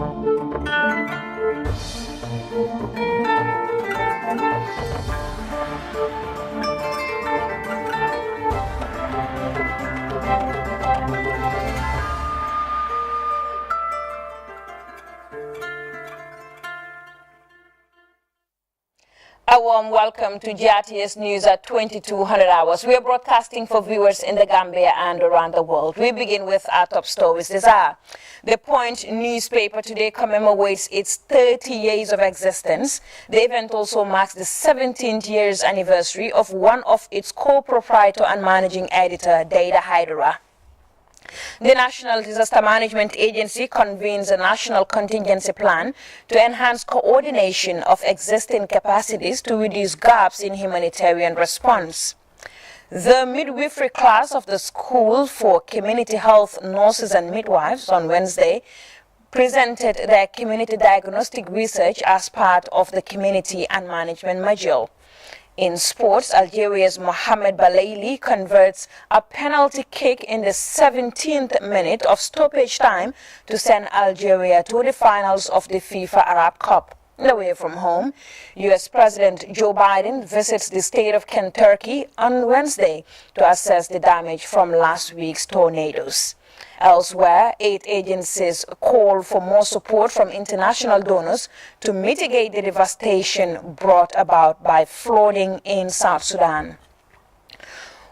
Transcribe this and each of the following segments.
A warm welcome to GRTS News at 2200 hours. We are broadcasting for viewers in the Gambia and around the world. We begin with our top stories this hour. The Point newspaper today commemorates its 30 years of existence. The event also marks the 17th years anniversary of one of its co-proprietor and managing editor, Data Hydera. The National Disaster Management Agency convenes a national contingency plan to enhance coordination of existing capacities to reduce gaps in humanitarian response. The midwifery class of the School for Community Health Nurses and Midwives on Wednesday presented their community diagnostic research as part of the Community and Management module. In sports, Algeria's Mohamed Balaili converts a penalty kick in the 17th minute of stoppage time to send Algeria to the finals of the FIFA Arab Cup. Away from home, U.S. President Joe Biden visits the state of Kentucky on Wednesday to assess the damage from last week's tornadoes. Elsewhere, 8 agencies call for more support from international donors to mitigate the devastation brought about by flooding in South Sudan.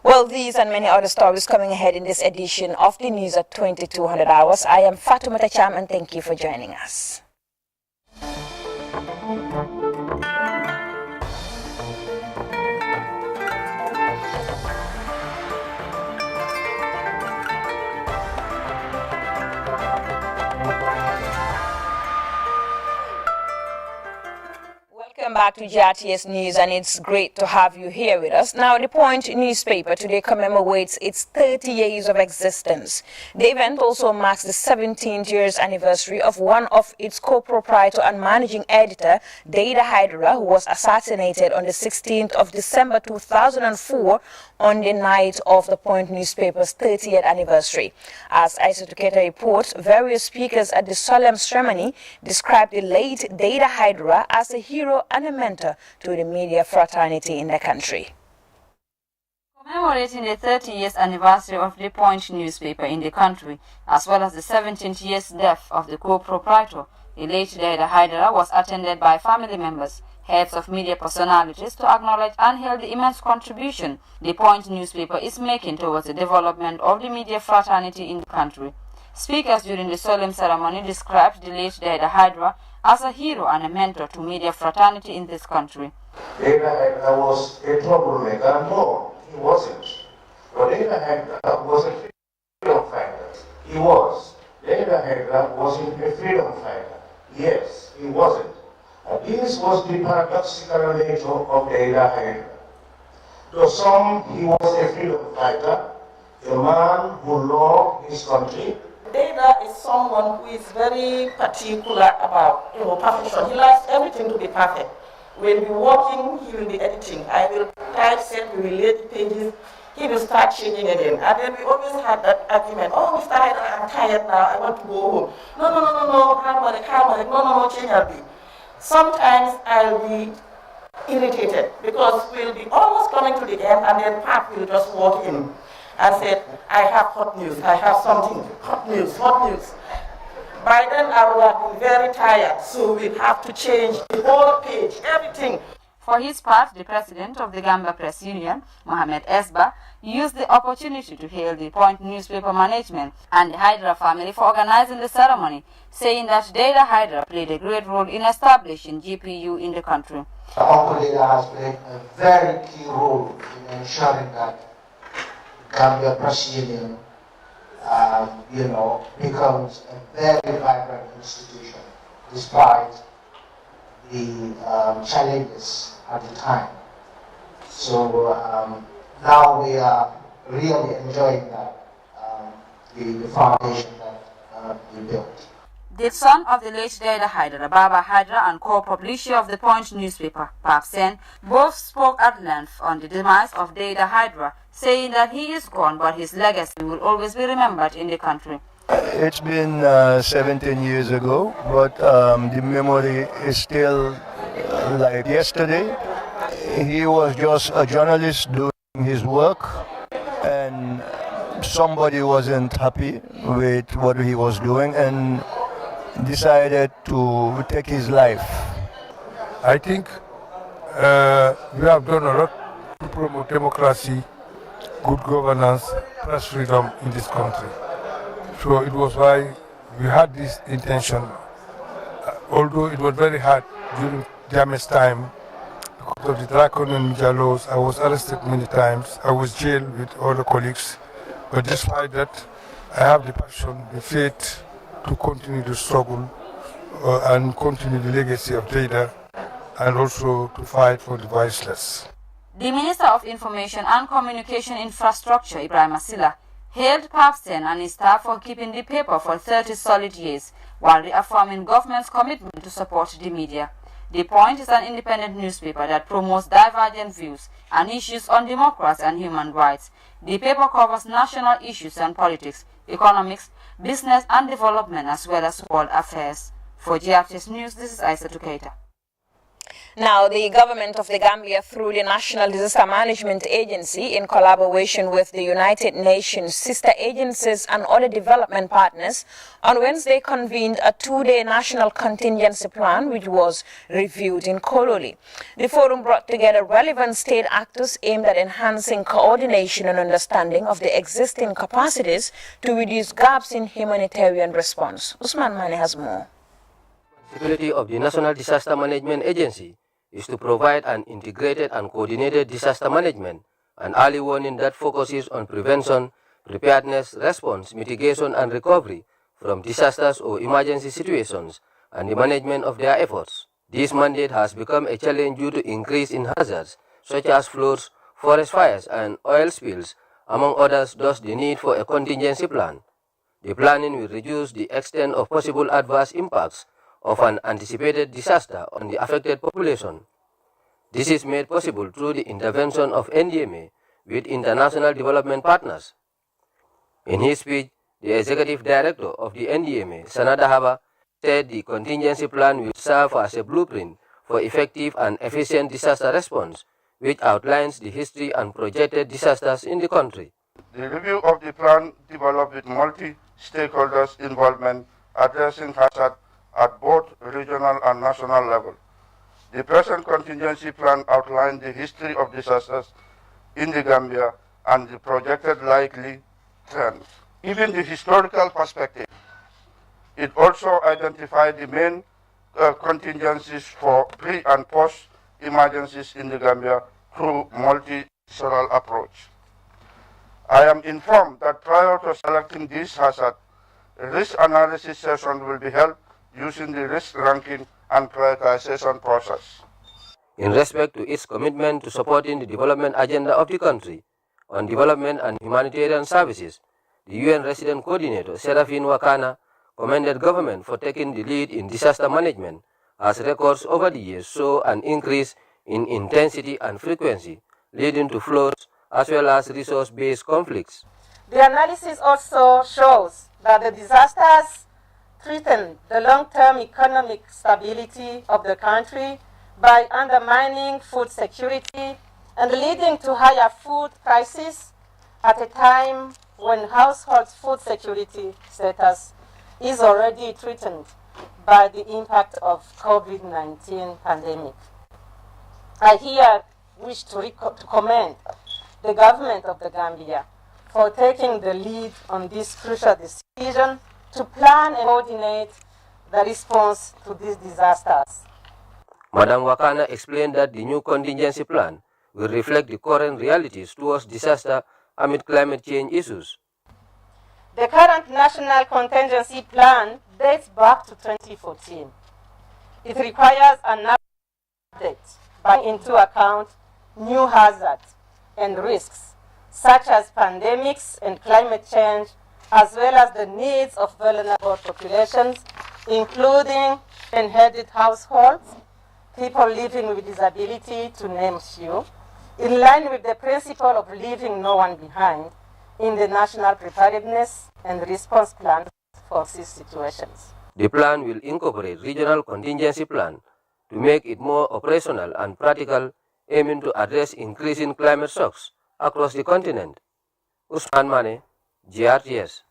Well, these and many other stories coming ahead in this edition of the News at 2200 hours. I am Fatoumata Cham and thank you for joining us. Welcome back to GRTS News, and it's great to have you here with us. Now, the Point newspaper today commemorates its 30 years of existence. The event also marks the 17th years anniversary of one of its co-proprietor and managing editor, Data Hydera, who was assassinated on the 16th of December 2004 on the night of the Point newspaper's 30th anniversary. As Isotoketa reports, various speakers at the solemn ceremony described the late Data Hydera as a hero and a mentor to the media fraternity in the country. Commemorating the 30 years anniversary of the Point newspaper in the country, as well as the 17th years death of the co-proprietor, the late Data Hydera was attended by family members, heads of media personalities to acknowledge and hail the immense contribution the Point newspaper is making towards the development of the media fraternity in the country. Speakers during the solemn ceremony described the late Data Hydera as a hero and a mentor to media fraternity in this country. Data Hydera was a troublemaker. No, he wasn't. But Data Hydera was a freedom fighter. He was. Data Hydera wasn't a freedom fighter. Yes, he wasn't. This was the paradoxical nature of Data Hydera. To some, he was a freedom fighter, a man who loved his country. Data is someone who is very particular about perfection. He likes everything to be perfect. When we're working, he will be editing. I will typeset, we will lay the pages, he will start changing again. And then we always had that argument, oh, Mr. Hydera, I'm tired now, I want to go home. No, no, change I'll be. Sometimes I'll be irritated because we'll be almost coming to the end and then Pat will just walk in and said, I have hot news, I have something, hot news. By then I would have been very tired, so we'd have to change the whole page, everything. For his part, the president of the Gambia Press Union, Mohamed Esba, used the opportunity to hail the Point newspaper management and the Hydera family for organizing the ceremony, saying that Data Hydera played a great role in establishing GPU in the country. Uncle Data has played a very key role in ensuring that Gambia Press Union, becomes a very vibrant institution, despite the challenges at the time. So now we are really enjoying that, the foundation that we built. The son of the late Data Hydera, Baba Hydera, and co-publisher of the Point newspaper, Pap Sen, both spoke at length on the demise of Data Hydera, saying that he is gone but his legacy will always be remembered in the country. It's been 17 years ago, but the memory is still like yesterday. He was just a journalist doing his work, and somebody wasn't happy with what he was doing and decided to take his life. I think we have done a lot to promote democracy, good governance, press freedom in this country. So it was why we had this intention, although it was very hard during Jammeh's time because of the draconian media laws. I was arrested many times. I was jailed with other colleagues. But despite that, I have the passion, the faith to continue the struggle and continue the legacy of Jada, and also to fight for the voiceless. The Minister of Information and Communication Infrastructure, Ibrahim Asila, hailed Papsten and his staff for keeping the paper for 30 solid years, while reaffirming government's commitment to support the media. The Point is an independent newspaper that promotes divergent views and issues on democracy and human rights. The paper covers national issues and politics, economics, business and development, as well as world affairs. For GRTS News, this is Aisa Tukeita. Now, the government of the Gambia, through the National Disaster Management Agency, in collaboration with the United Nations sister agencies and other development partners, on Wednesday convened a two-day national contingency plan, which was reviewed in Kololi. The forum brought together relevant state actors aimed at enhancing coordination and understanding of the existing capacities to reduce gaps in humanitarian response. Usman Mane has more. The responsibility of the National Disaster Management Agency is to provide an integrated and coordinated disaster management and early warning that focuses on prevention, preparedness, response, mitigation and recovery from disasters or emergency situations and the management of their efforts. This mandate has become a challenge due to increase in hazards such as floods, forest fires and oil spills, among others, thus the need for a contingency plan. The planning will reduce the extent of possible adverse impacts of an anticipated disaster on the affected population. This is made possible through the intervention of NDMA with international development partners. In his speech, the executive director of the NDMA, Sanada Haba, said the contingency plan will serve as a blueprint for effective and efficient disaster response, which outlines the history and projected disasters in the country. The review of the plan developed with multi-stakeholders involvement addressing hazard at both regional and national level. The present contingency plan outlined the history of disasters in the Gambia and the projected likely trends. Even the historical perspective. It also identified the main contingencies for pre- and post-emergencies in the Gambia through multi-sectoral approach. I am informed that prior to selecting this hazard, a risk analysis session will be held using the risk ranking and prioritization process. In respect to its commitment to supporting the development agenda of the country on development and humanitarian services, the UN Resident Coordinator, Serafin Wakana, commended government for taking the lead in disaster management, as records over the years show an increase in intensity and frequency, leading to floods as well as resource-based conflicts. The analysis also shows that the disasters threaten the long-term economic stability of the country by undermining food security and leading to higher food prices at a time when household food security status is already threatened by the impact of COVID-19 pandemic. I here wish to commend the government of the Gambia for taking the lead on this crucial decision to plan and coordinate the response to these disasters. Madam Wakana explained that the new contingency plan will reflect the current realities towards disaster amid climate change issues. The current national contingency plan dates back to 2014. It requires an update by into account new hazards and risks such as pandemics and climate change, as well as the needs of vulnerable populations, including inherited households, people living with disability, to name a few, in line with the principle of leaving no one behind in the National Preparedness and Response Plan foresee situations. The plan will incorporate regional contingency plan to make it more operational and practical, aiming to address increasing climate shocks across the continent. Usman Mane, GRTS.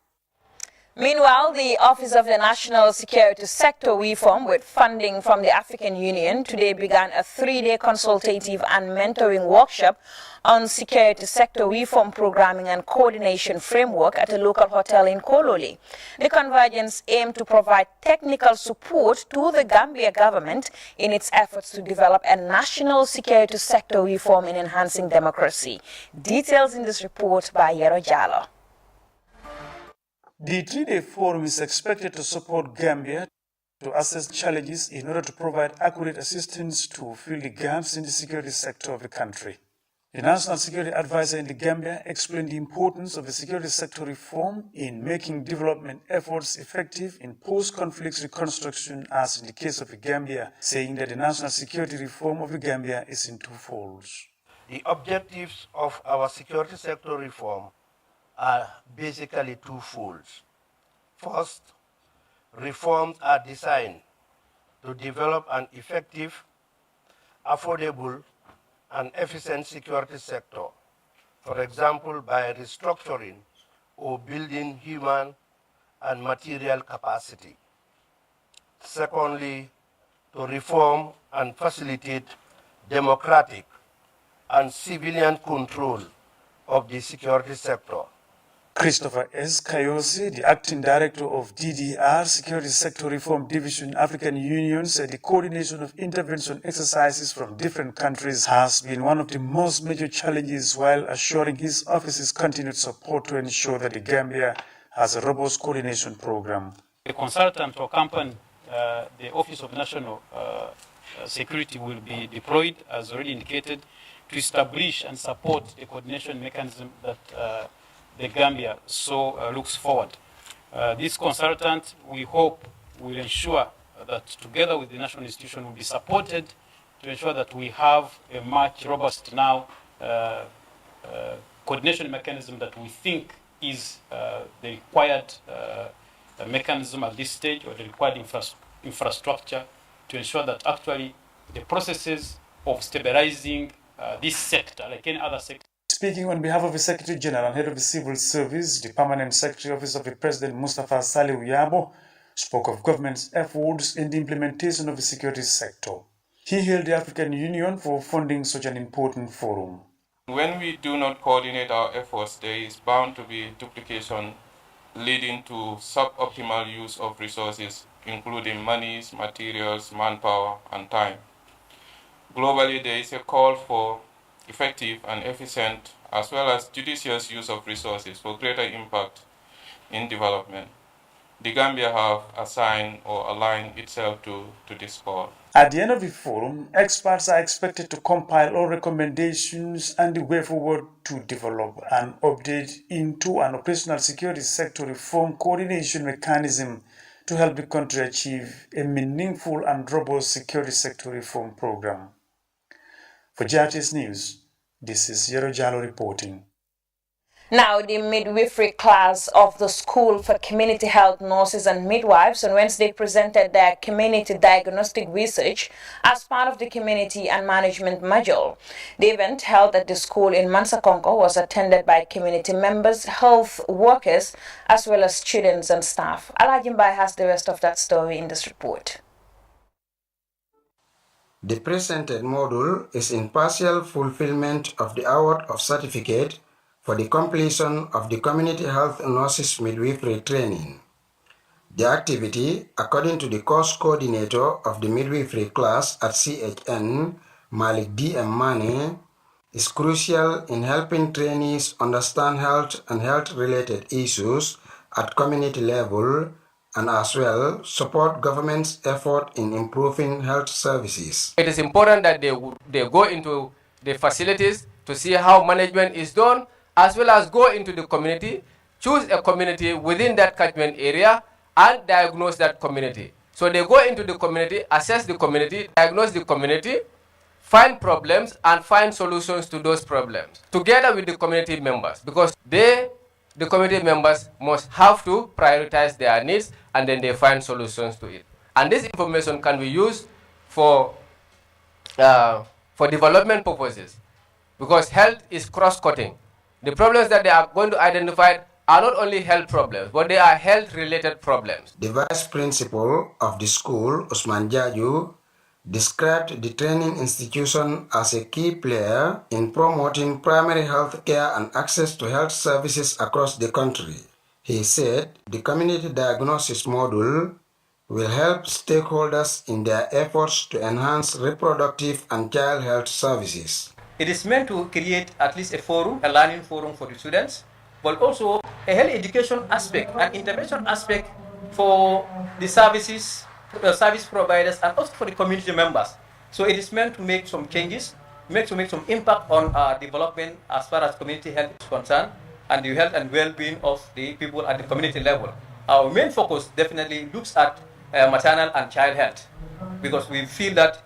Meanwhile, the Office of the National Security Sector Reform, with funding from the African Union, today began a 3-day consultative and mentoring workshop on security sector reform programming and coordination framework at a local hotel in Kololi. The convergence aimed to provide technical support to the Gambia government in its efforts to develop a national security sector reform in enhancing democracy. Details in this report by Yero Jallo. The 3-day forum is expected to support Gambia to assess challenges in order to provide accurate assistance to fill the gaps in the security sector of the country. The National Security Advisor in the Gambia explained the importance of the security sector reform in making development efforts effective in post-conflict reconstruction, as in the case of the Gambia, saying that the national security reform of the Gambia is in two folds. The objectives of our security sector reform are basically twofold. First, reforms are designed to develop an effective, affordable, and efficient security sector, for example, by restructuring or building human and material capacity. Secondly, to reform and facilitate democratic and civilian control of the security sector. Christopher S. Kayose, the acting director of DDR, Security Sector Reform Division, African Union, said the coordination of intervention exercises from different countries has been one of the most major challenges, while assuring his office's continued support to ensure that the Gambia has a robust coordination program. The consultant to accompany the Office of National Security will be deployed, as already indicated, to establish and support the coordination mechanism that the Gambia looks forward. This consultant, we hope, will ensure that together with the national institution will be supported to ensure that we have a much robust now coordination mechanism that we think is the required mechanism at this stage, or the required infrastructure to ensure that actually the processes of stabilizing this sector, like any other sector. Speaking on behalf of the Secretary General and Head of the Civil Service, the Permanent Secretary Office of the President, Mustafa Saliu Yabo, spoke of government's efforts in the implementation of the security sector. He hailed the African Union for funding such an important forum. When we do not coordinate our efforts, there is bound to be duplication, leading to suboptimal use of resources, including monies, materials, manpower, and time. Globally, there is a call for effective and efficient, as well as judicious use of resources for greater impact in development. The Gambia have assigned or aligned itself to this call. At the end of the forum, experts are expected to compile all recommendations and the way forward to develop and update into an operational security sector reform coordination mechanism to help the country achieve a meaningful and robust security sector reform program. For GRTS News, this is Yero Jallo reporting. Now, the midwifery class of the School for Community Health Nurses and Midwives on Wednesday presented their community diagnostic research as part of the community and management module. The event held at the school in Mansakonko was attended by community members, health workers, as well as students and staff. Alajimbai has the rest of that story in this report. The presented module is in partial fulfillment of the award of certificate for the completion of the Community Health Nurses Midwifery training. The activity, according to the course coordinator of the midwifery class at CHN, Malik D.M. Mane, is crucial in helping trainees understand health and health-related issues at community level, and as well support government's effort in improving health services. It is important that they go into the facilities to see how management is done, as well as go into the community, choose a community within that catchment area, and diagnose that community. So they go into the community, assess the community, diagnose the community, find problems, and find solutions to those problems, together with the community members, because they the committee members must have to prioritize their needs and then they find solutions to it. And this information can be used for development purposes, because health is cross-cutting. The problems that they are going to identify are not only health problems, but they are health-related problems. The vice principal of the school, Usman Jaju, described the training institution as a key player in promoting primary health care and access to health services across the country. He said the community diagnosis module will help stakeholders in their efforts to enhance reproductive and child health services. It is meant to create at least a forum, a learning forum for the students, but also a health education aspect, an intervention aspect for the services, the service providers, and also for the community members. So it is meant to make some changes, make some impact on development as far as community health is concerned, and the health and well-being of the people at the community level. Our main focus definitely looks at maternal and child health, because we feel that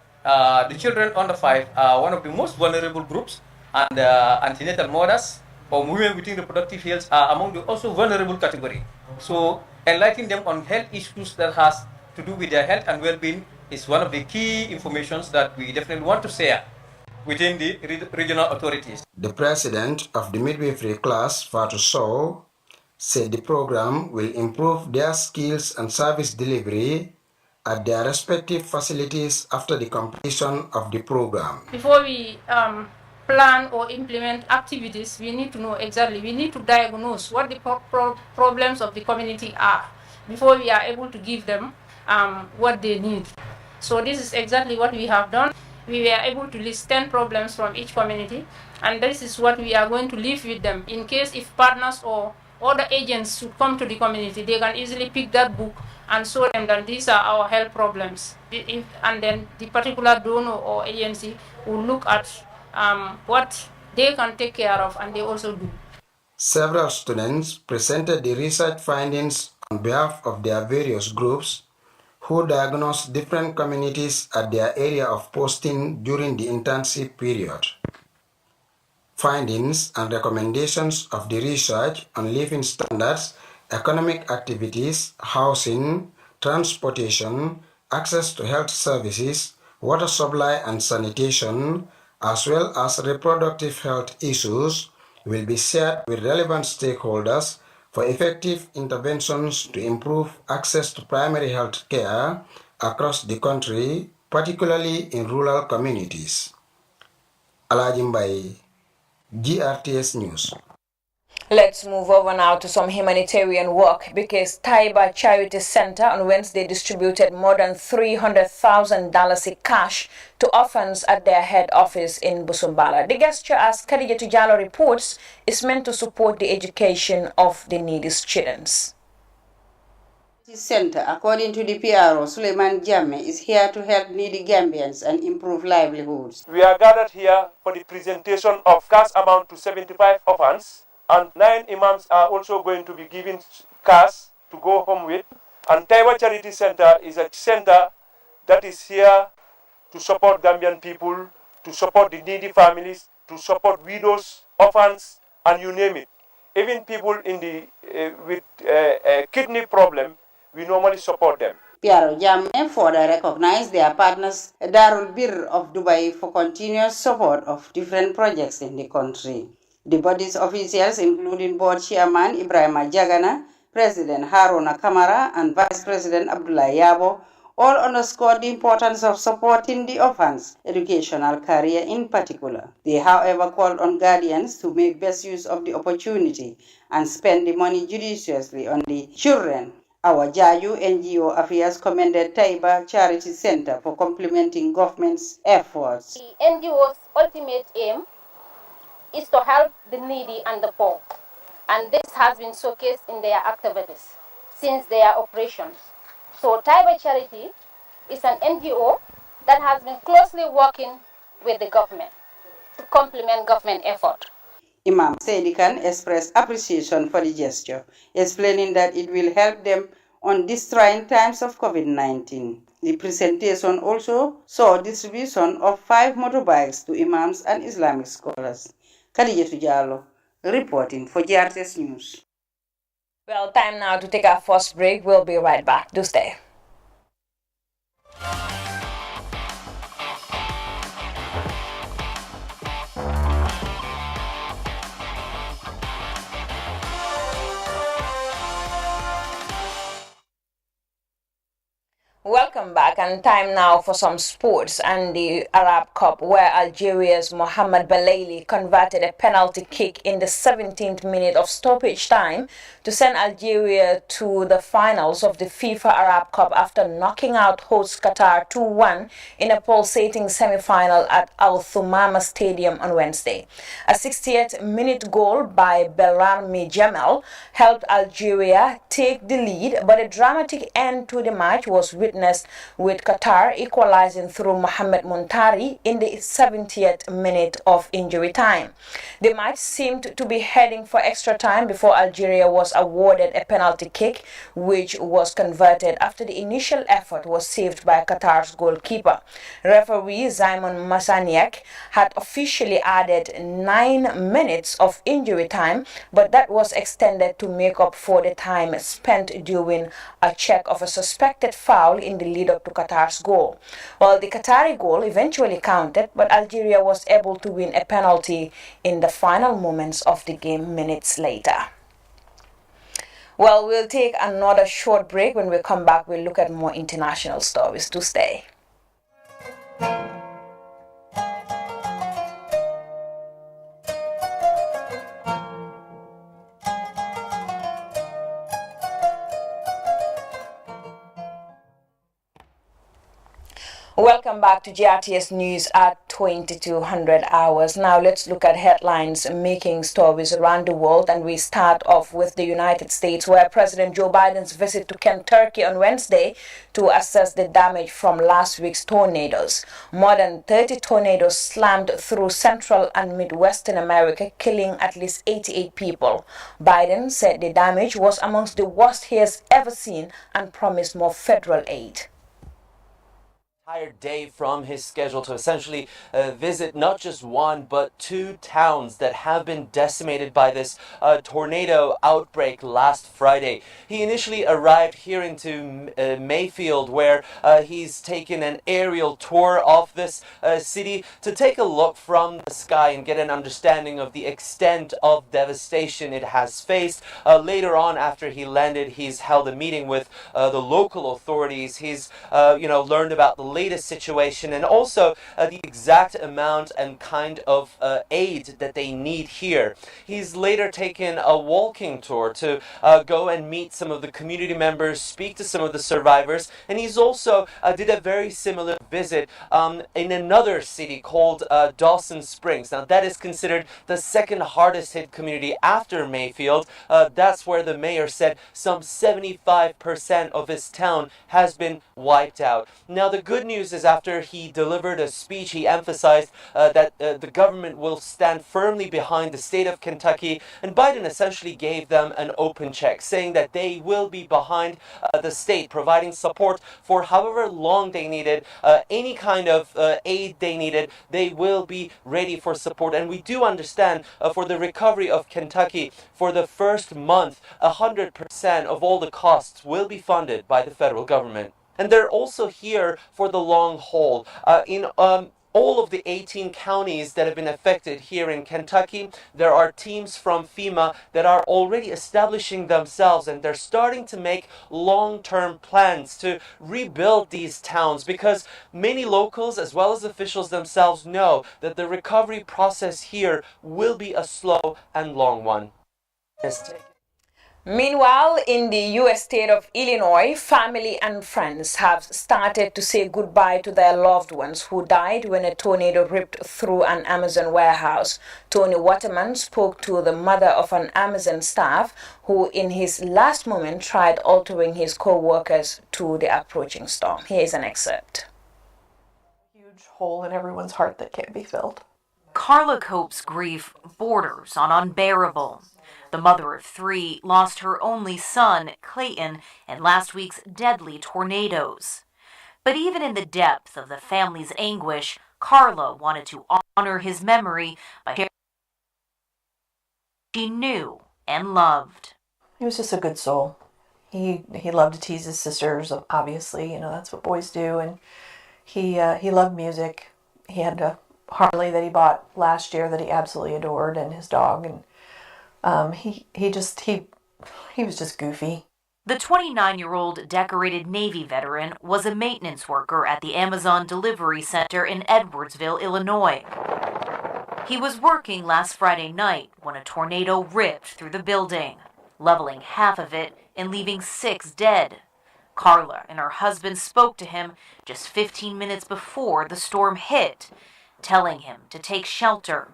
the children under 5 are one of the most vulnerable groups, and antenatal mothers or women within reproductive health are among the also vulnerable category. So enlightening them on health issues that has to do with their health and well-being is one of the key informations that we definitely want to share within the regional authorities. The president of the midwifery class, Fatu Sow, said the program will improve their skills and service delivery at their respective facilities after the completion of the program. Before we plan or implement activities, we need to know exactly, we need to diagnose what the problems of the community are before we are able to give them what they need. So this is exactly what we have done. We were able to list 10 problems from each community, and this is what we are going to leave with them. In case if partners or other agents should come to the community, they can easily pick that book and show them that these are our health problems. And then the particular donor or agency will look at what they can take care of, and they also do. Several students presented the research findings on behalf of their various groups who diagnosed different communities at their area of posting during the internship period. Findings and recommendations of the research on living standards, economic activities, housing, transportation, access to health services, water supply and sanitation, as well as reproductive health issues, will be shared with relevant stakeholders for effective interventions to improve access to primary health care across the country, particularly in rural communities. Alajimbai, GRTS News. Let's move over now to some humanitarian work, because Taiba Charity Center on Wednesday distributed more than $300,000 in cash to orphans at their head office in Busumbala. The gesture, as Khadija Tijalo reports, is meant to support the education of the needy students. This center, according to the PRO, Suleiman Jammeh, is here to help needy Gambians and improve livelihoods. We are gathered here for the presentation of cash amount to 75 orphans, and 9 imams are also going to be given cash to go home with. And Taiwa Charity Center is a center that is here to support Gambian people, to support the needy families, to support widows, orphans, and you name it. Even people in the with a kidney problem, we normally support them. PRO Jammeh further recognized their partners, Darul Bir of Dubai, for continuous support of different projects in the country. The body's officials, including board chairman Ibrahim Jagana, President Haruna Kamara, and Vice President Abdullah Yabo, all underscored the importance of supporting the orphans' educational career in particular. They, however, called on guardians to make best use of the opportunity and spend the money judiciously on the children. Our Jaju NGO affairs commended Taiba Charity Center for complementing government's efforts. The NGO's ultimate aim is to help the needy and the poor, and this has been showcased in their activities since their operations. So Taiba Charity is an NGO that has been closely working with the government to complement government effort. Imam Saidi Khan expressed appreciation for the gesture, explaining that it will help them on these trying times of COVID-19. The presentation also saw distribution of 5 motorbikes to imams and Islamic scholars. Khadija Tujalo, reporting for GRTS News. Well, time now to take our first break. We'll be right back. Do stay. Welcome back, and time now for some sports and the Arab Cup, where Algeria's Mohamed Belaili converted a penalty kick in the 17th minute of stoppage time to send Algeria to the finals of the FIFA Arab Cup after knocking out host Qatar 2-1 in a pulsating semi-final at Al Thumama Stadium on Wednesday. A 68th minute goal by Belrami Jamal helped Algeria take the lead, but a dramatic end to the match was witnessed with Qatar equalizing through Mohamed Montari in the 70th minute of injury time. The match seemed to be heading for extra time before Algeria was awarded a penalty kick, which was converted after the initial effort was saved by Qatar's goalkeeper. Referee Simon Masaniak had officially added 9 minutes of injury time, but that was extended to make up for the time spent during a check of a suspected foul in the lead up to Qatar's goal. Well, the Qatari goal eventually counted, but Algeria was able to win a penalty in the final moments of the game minutes later. Well, we'll take another short break. When we come back, we'll look at more international stories. To stay. Welcome back to GRTS News at 2200 hours. Now let's look at headlines making stories around the world, and we start off with the United States, where President Joe Biden's visit to Kentucky on Wednesday to assess the damage from last week's tornadoes. More than 30 tornadoes slammed through Central and Midwestern America, killing at least 88 people. Biden said the damage was amongst the worst he has ever seen and promised more federal aid. Entire day from his schedule to essentially visit not just one but two towns that have been decimated by this tornado outbreak last Friday. He initially arrived here into Mayfield, where he's taken an aerial tour of this city to take a look from the sky and get an understanding of the extent of devastation it has faced. Later on, after he landed, he's held a meeting with the local authorities. He's learned about the latest situation and also the exact amount and kind of aid that they need here. He's later taken a walking tour to go and meet some of the community members, speak to some of the survivors, and he's also did a very similar visit in another city called Dawson Springs. Now that is considered the second hardest hit community after Mayfield. That's where the mayor said some 75% of his town has been wiped out. Now the good news is, after he delivered a speech, he emphasized that the government will stand firmly behind the state of Kentucky, and Biden essentially gave them an open check, saying that they will be behind the state, providing support for however long they needed, any kind of aid they needed. They will be ready for support. And we do understand for the recovery of Kentucky, for the first month, 100% of all the costs will be funded by the federal government. And they're also here for the long haul. In all of the 18 counties that have been affected here in Kentucky, there are teams from FEMA that are already establishing themselves, and they're starting to make long-term plans to rebuild these towns, because many locals as well as officials themselves know that the recovery process here will be a slow and long one. Meanwhile, in the U.S. state of Illinois, family and friends have started to say goodbye to their loved ones who died when a tornado ripped through an Amazon warehouse. Tony Waterman spoke to the mother of an Amazon staff who, in his last moment, tried altering his co-workers to the approaching storm. Here is an excerpt. Huge hole in everyone's heart that can't be filled. Carla Cope's grief borders on unbearable. The mother of three lost her only son, Clayton, in last week's deadly tornadoes. But even in the depth of the family's anguish, Carla wanted to honor his memory by sharing what she knew and loved. He was just a good soul. He loved to tease his sisters, obviously, that's what boys do, and he loved music. He had a Harley that he bought last year that he absolutely adored, and his dog, and he was just goofy. The 29-year-old decorated Navy veteran was a maintenance worker at the Amazon Delivery Center in Edwardsville, Illinois. He was working last Friday night when a tornado ripped through the building, leveling half of it and leaving 6 dead. Carla and her husband spoke to him just 15 minutes before the storm hit, telling him to take shelter.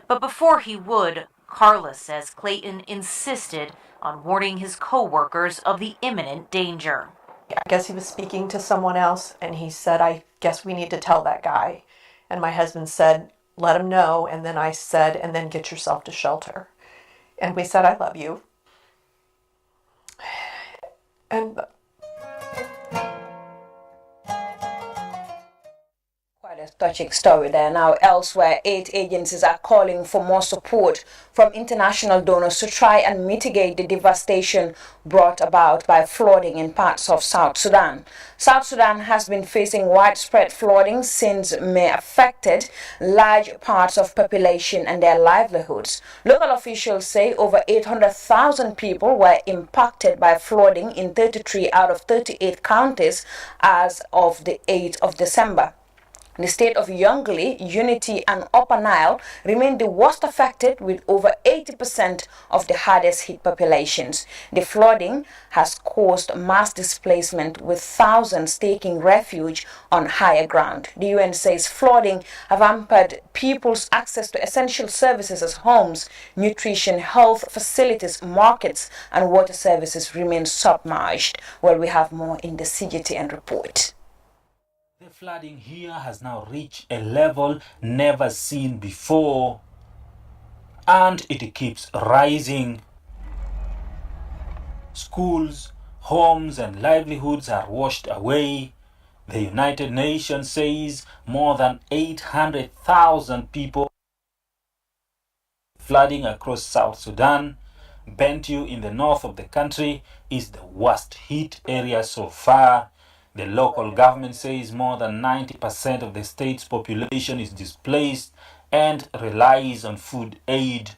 But before he would, Carla says Clayton insisted on warning his co-workers of the imminent danger. I guess he was speaking to someone else, and he said, I guess we need to tell that guy. And my husband said, let him know. And then I said, and then get yourself to shelter. And we said, I love you. And quite a touching story there. Now, elsewhere, aid agencies are calling for more support from international donors to try and mitigate the devastation brought about by flooding in parts of South Sudan. South Sudan has been facing widespread flooding since May, affected large parts of population and their livelihoods. Local officials say over 800,000 people were impacted by flooding in 33 out of 38 counties as of the 8th of December. The state of Yongle, Unity and Upper Nile remain the worst affected, with over 80% of the hardest hit populations. The flooding has caused mass displacement, with thousands taking refuge on higher ground. The UN says flooding have hampered people's access to essential services as homes, nutrition, health facilities, markets and water services remain submerged. Well, we have more in the CGTN report. The flooding here has now reached a level never seen before, and it keeps rising. Schools, homes and livelihoods are washed away. The United Nations says more than 800,000 people flooding across South Sudan. Bentiu in the north of the country is the worst hit area so far. The local government says more than 90% of the state's population is displaced and relies on food aid.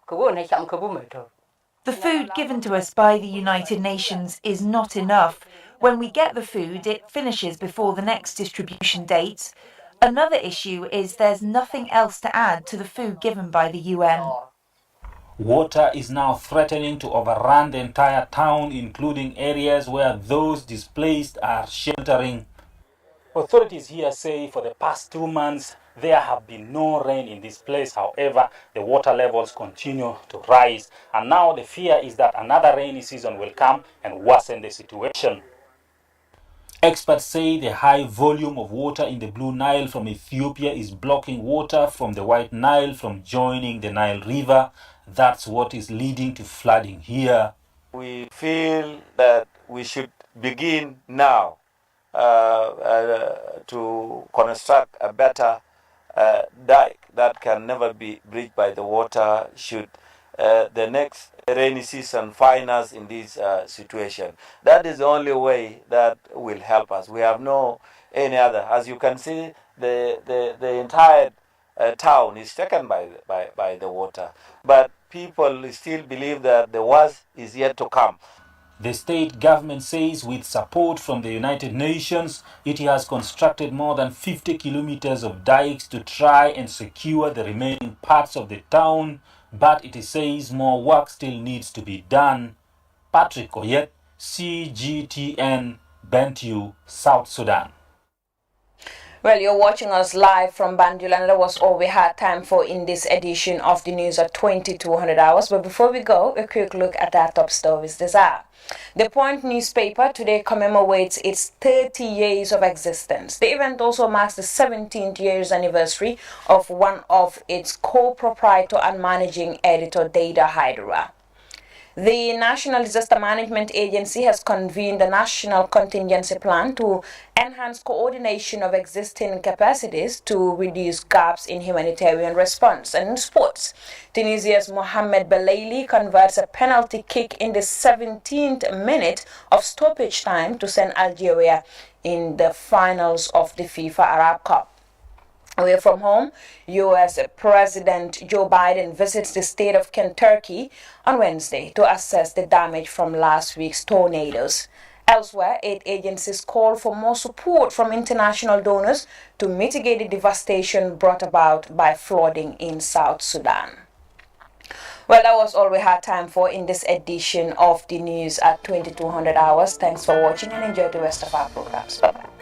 The food given to us by the United Nations is not enough. When we get the food, it finishes before the next distribution date. Another issue is there's nothing else to add to the food given by the UN. Water is now threatening to overrun the entire town, including areas where those displaced are sheltering. Authorities here say for the past 2 months there have been no rain in this place. However, the water levels continue to rise, and now the fear is that another rainy season will come and worsen the situation. Experts say the high volume of water in the Blue Nile from Ethiopia is blocking water from the White Nile from joining the Nile River. That's what is leading to flooding here. We feel that we should begin now to construct a better dike that can never be breached by the water should the next rainy season find us in this situation. That is the only way that will help us. We have no any other. As you can see, the entire town is taken by the water. But people still believe that the worst is yet to come. The state government says with support from the United Nations, it has constructed more than 50 kilometers of dikes to try and secure the remaining parts of the town, but it says more work still needs to be done. Patrick Oyet, CGTN, Bentiu, South Sudan. Well, you're watching us live from Banjul, and that was all we had time for in this edition of the news at 2200 hours. But before we go, a quick look at our top stories this hour. The Point newspaper today commemorates its 30 years of existence. The event also marks the 17th years anniversary of one of its co-proprietor and managing editor, Dada Hydra. The National Disaster Management Agency has convened the National Contingency Plan to enhance coordination of existing capacities to reduce gaps in humanitarian response. And in sports, Tunisia's Mohamed Belaili converts a penalty kick in the 17th minute of stoppage time to send Algeria in the finals of the FIFA Arab Cup. Away from home, U.S. President Joe Biden visits the state of Kentucky on Wednesday to assess the damage from last week's tornadoes. Elsewhere, aid agencies call for more support from international donors to mitigate the devastation brought about by flooding in South Sudan. Well, that was all we had time for in this edition of the news at 2200 hours. Thanks for watching and enjoy the rest of our programs. Bye-bye.